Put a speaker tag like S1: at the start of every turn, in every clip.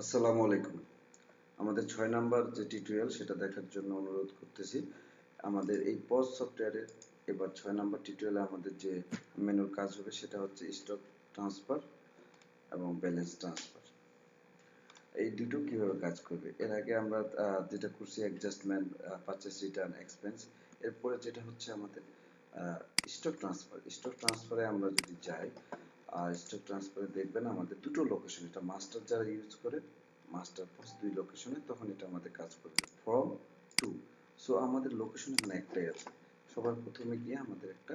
S1: আসসালামু আলাইকুম। আমাদের 6 নাম্বার যে টিউটোরিয়াল সেটা দেখার জন্য অনুরোধ করতেছি। আমাদের এই পজ সফটওয়্যারের এবার 6 নাম্বার টিউটোরিয়ালে আমাদের যে মেনুর কাজ হবে সেটা হচ্ছে স্টক ট্রান্সফার এবং ব্যালেন্স ট্রান্সফার। এই দুটো কিভাবে কাজ করবে? এর আগে আমরা যেটা করছি অ্যাডজাস্টমেন্ট, পারচেজ রিটার্ন, এক্সপেন্স। এরপরে যেটা হচ্ছে আমাদের স্টক ট্রান্সফার। স্টক ট্রান্সফারে আমরা যদি যাই, স্টক ট্রান্সফারে দেখবেন আমাদের দুটো লোকেশন, এটা মাস্টার যারা ইউজ করে মাস্টার পজ 2 লোকেশনে, তখন এটা আমাদের কাজ করবে ফ্রম টু। সো আমাদের লোকেশন এখানে একটাই আছে। সবার প্রথমে গিয়ে আমাদের একটা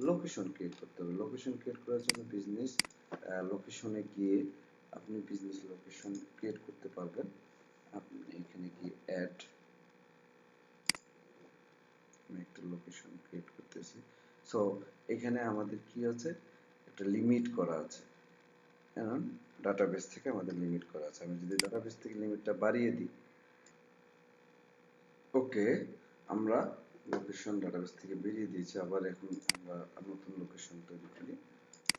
S1: লোকেশন ক্রিয়েট করতে হবে। লোকেশন ক্রিয়েট করার জন্য বিজনেস লোকেশনে গিয়ে আপনি বিজনেস লোকেশন ক্রিয়েট করতে পারবেন। আপনি এখানে গিয়ে অ্যাড, আমি একটা লোকেশন ক্রিয়েট করতেছি। সো এখানে আমাদের কি আছে, একটা লিমিট করা আছে। এখন ডাটাবেস থেকে আমাদের লিমিট করা আছে। আমি যদি ডাটাবেস থেকে লিমিটটা বাড়িয়ে দিই, ওকে, আমরা লোকেশন ডাটাবেস থেকে বেরিয়ে দিয়েছি। আবার এখন আমরা নতুন লোকেশন তৈরি করি।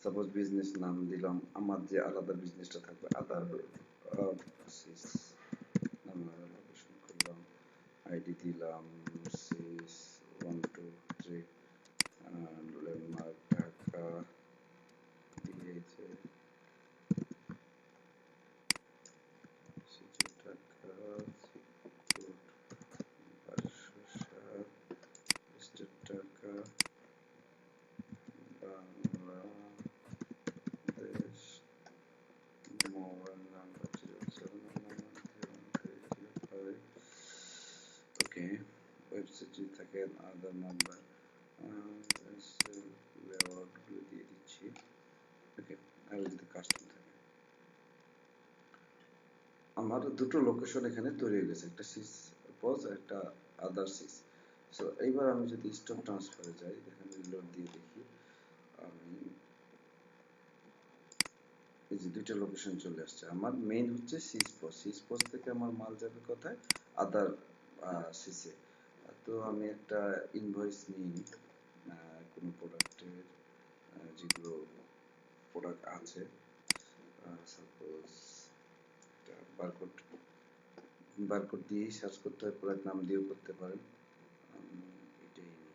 S1: সাপোজ বিজনেস নাম দিলাম, আমার যে আলাদা বিজনেসটা থাকবে আদার লোকেশন করলাম, আইডি দিলাম 123 ল্যান্ডমার্ক ঢাকা দিয়েছে টাকা বাংলাদেশ, মোবাইল নাম্বার 07931305। ওকে, ওয়েবসাইট যদি থাকে আদার নাম্বার লেআউটগুলো দিয়ে দিচ্ছি। ওকে, আর যদি কাস্টম থাকে, আমার দুটো লোকেশন এখানে তৈরি হয়ে গেছে, একটা সিস পজ, একটা আদার সিস। সো এইবার আমি যদি স্টক ট্রান্সফারে যাই, এখানে রিলোড দিয়ে দেখি, আমি এই যে দুইটা লোকেশন চলে আসছে। আমার মেইন হচ্ছে সিস পজ, সিস পজ থেকে আমার মাল যাবে কোথায়, আদার সিসে। তো আমি একটা ইনভয়েস নিয়ে নিই কোনো প্রোডাক্টের, যেগুলো প্রোডাক্ট আছে, সাপোজ বারকোড, বারকোড দিয়েই সার্চ করতে হয়, প্রোডাক্ট নাম দিয়েও করতে পারেন। এটাই নিই,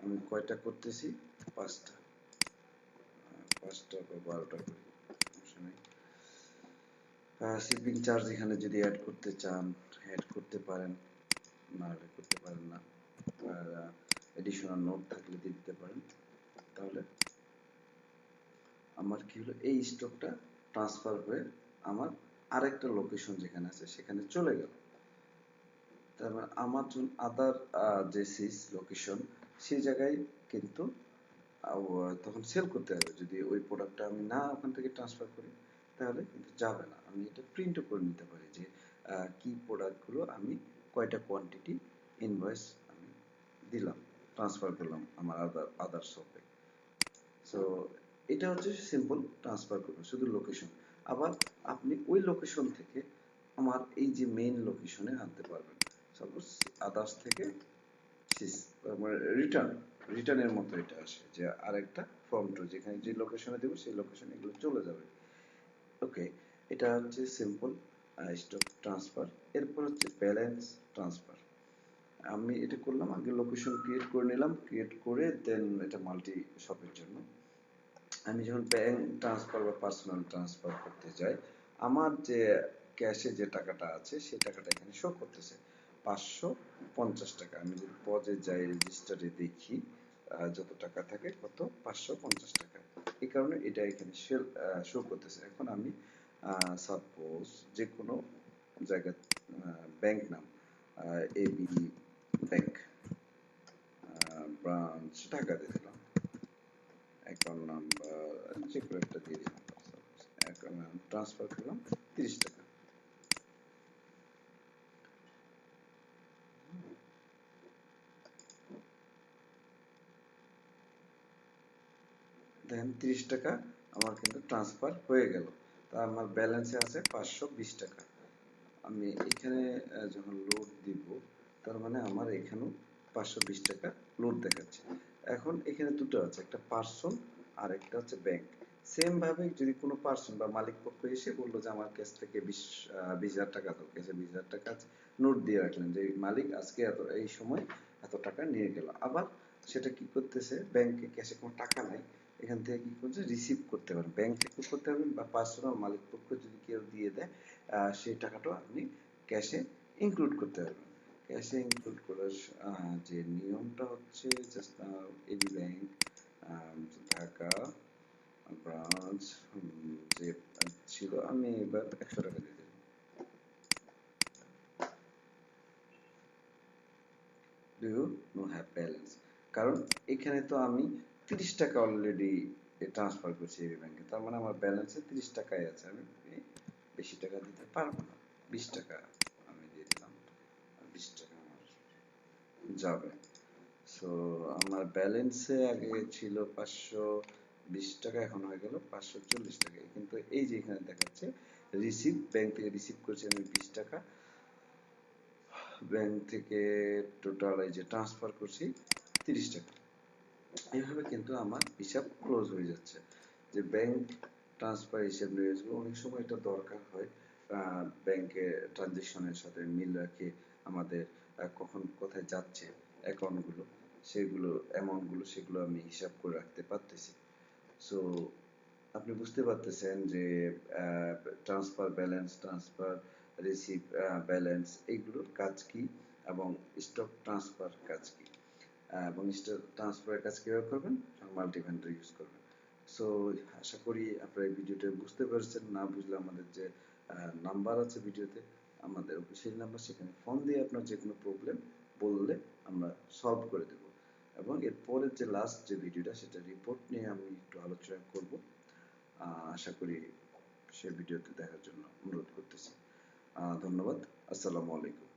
S1: আমি কয়টা করতেছি, 5টা, 5টা বা 12টা করি, সমস্যা নেই। শিপিং চার্জ এখানে যদি অ্যাড করতে চান অ্যাড করতে পারেন, না হলে করতে পারেন না, আর এডিশনাল নোট থাকলে দিতে পারেন। তাহলে আমার কি হলো, এই স্টকটা ট্রান্সফার হয়ে আমার আরেকটা লোকেশন যেখানে আছে সেখানে চলে গেল। তার মানে আমার জন্য আদার যে সিস লোকেশন, সেই জায়গায় কিন্তু তখন সেল করতে হবে। যদি ওই প্রোডাক্টটা আমি না ওখান থেকে ট্রান্সফার করি তাহলে কিন্তু যাবে না। আমি এটা প্রিন্টও করে নিতে পারি যে কি প্রোডাক্টগুলো আমি কয়টা কোয়ান্টিটি ইনভয়েস আমি দিলাম, ট্রান্সফার করলাম আমার আদার শপে। সো এটা হচ্ছে সিম্পল ট্রান্সফার করবেন শুধু লোকেশন। আবার আপনি ওই লোকেশন থেকে আমার এই যে মেইন লোকেশনে আনতে পারবেন। সাপোজ আদার্স থেকে মানে রিটার্নের মতো এটা আসে যে আরেকটা ফর্ম টু, যেখানে যে লোকেশনে দেবো সেই লোকেশনে এগুলো চলে যাবে। ওকে, এটা হচ্ছে সিম্পল স্টক ট্রান্সফার। এরপর হচ্ছে ব্যালেন্স ট্রান্সফার। আমি এটা করলাম, আগে লোকেশন ক্রিয়েট করে নিলাম, ক্রিয়েট করে দেন এটা মাল্টি শপের জন্য। আমি যখন ব্যাংক ট্রান্সফার বা পার্সোনাল ট্রান্সফার করতে যাই, আমার যে ক্যাশে যে টাকাটা আছে সেই টাকাটা এখানে শো করতেছে 550 টাকা। আমি যদি পজে যাই, রেজিস্টারে দেখি যত টাকা থাকে কত, 550 টাকা। এই কারণে এটা এখানে শো করতেছে। এখন আমি সাপোজ যে কোনো জায়গায় ব্যাংক নাম এবি ব্যাংক, ব্রাঞ্চ ঢাকাতে দিলাম, অ্যাকাউন্ট নাম্বার যে কোনো একটা দিয়ে দিলাম, অ্যাকাউন্ট ট্রান্সফার করলাম 30 টাকা। দেন 30 টাকা আমার কিন্তু ট্রান্সফার হয়ে গেল। তা আমার ব্যালেন্সে আছে 520 টাকা। আমি এখানে যখন লোড দিব, তার মানে আমার এখানেও 520 টাকা লোড দেখাচ্ছে। এখন এখানে দুটো আছে, একটা পার্সন আর একটা হচ্ছে ব্যাংক। সেম ভাবে যদি কোনো পার্সন বা মালিক পক্ষ এসে বললো যে আমার কাছ থেকে 20,000 টাকা দাও, কাছে 20,000 টাকা আছে, নোট দিয়ে রাখলেন যে মালিক আজকে এত এই সময় এত টাকা নিয়ে গেল। আবার সেটা কি করতেছে, ব্যাংকে ক্যাশে কোনো টাকা নাই, এখান থেকে কি করছে, রিসিভ করতে পারেন, ব্যাংক থেকে করতে পারবেন বা পার্সোনাল মালিক পক্ষ যদি কেউ দিয়ে দেয় সেই টাকাটাও আপনি ক্যাশে ইনক্লুড করতে পারবেন। ক্যাশে ইনক্লুড করার যে নিয়মটা হচ্ছে just AB bank Dhaka branch যে ছিল, আমি এবার 100 টাকা দিয়ে দেব। Do you know have balance, কারণ এখানে তো আমি 30 টাকা অলরেডি ট্রান্সফার করছি এবি ব্যাংকে, তার মানে আমার ব্যালেন্সে 30 টাকাই আছে, আমি বেশি টাকা দিতে পারবো না। 20 টাকা আমি দিয়ে দিলাম, 20 টাকা আমার যাবে। সো আমার ব্যালেন্সে আগে ছিল 520 টাকা, এখন হয়ে গেল 540 টাকা। কিন্তু এই যে এখানে দেখাচ্ছে রিসিভ, ব্যাংক থেকে রিসিভ করছি আমি 20 টাকা, ব্যাংক থেকে টোটাল এই যে ট্রান্সফার করছি 30 টাকা। এইভাবে কিন্তু আমার হিসাব ক্লোজ হয়ে যাচ্ছে। যে ব্যাংক ট্রান্সফার হিসাব নিয়ে আসবো, অনেক সময় এটা দরকার হয় ব্যাংকে ট্রানজেকশনের সাথে মিল রাখে আমাদের কখন কোথায় যাচ্ছে অ্যাকাউন্টগুলো, সেগুলো অ্যামাউন্টগুলো সেগুলো আমি হিসাব করে রাখতে পারতেছি। সো আপনি বুঝতে পারতেছেন যে transfer balance, transfer receive balance, এইগুলোর কাজ কি এবং স্টক ট্রান্সফার কাজ কি, এবং স্টক ট্রান্সফারের কাজ কীভাবে করবেন, মাল্টিভেন্ডার ইউজ করবেন। সো আশা করি আপনারা এই ভিডিওটা বুঝতে পেরেছেন। না বুঝলে আমাদের যে নাম্বার আছে ভিডিওতে, আমাদের অফিসিয়াল নাম্বার, সেখানে ফোন দিয়ে আপনার যে কোনো প্রবলেম বললে আমরা সলভ করে দেব। এবং এর পরের যে লাস্ট যে ভিডিওটা, সেটা রিপোর্ট নিয়ে আমি একটু আলোচনা করব। আশা করি সেই ভিডিওতে দেখার জন্য অনুরোধ করতেছি। ধন্যবাদ। আসসালামু আলাইকুম।